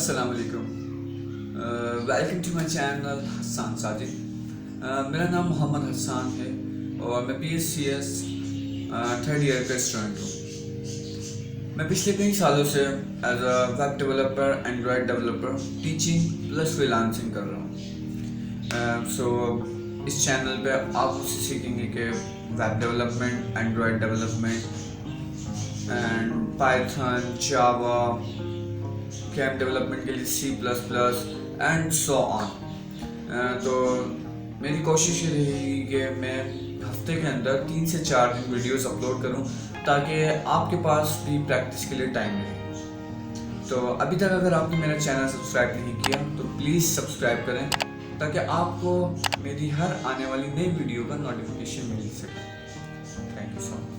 अस्सलाम वालेकुम। Welcome to my channel Hasan Sajid. मेरा नाम मोहम्मद हसन है और मैं PSCS थर्ड ईयर का स्टूडेंट हूँ। मैं पिछले कई सालों से as a web developer, Android developer, teaching plus freelancing कर रहा हूँ। इस चैनल पे आप मुझसे सीखेंगे कि web development, Android development and Python, Java, game development के लिए C++ एंड सो ऑन। तो मेरी कोशिश ये रहेगी कि मैं हफ्ते के अंदर 3 से 4 दिन वीडियोस अपलोड करूं ताकि आपके पास भी प्रैक्टिस के लिए टाइम रहे। तो अभी तक अगर आपने मेरा चैनल सब्सक्राइब नहीं किया तो प्लीज़ सब्सक्राइब करें ताकि आपको मेरी हर आने वाली नई वीडियो का नोटिफिकेशन मिल सके। Thank you so much.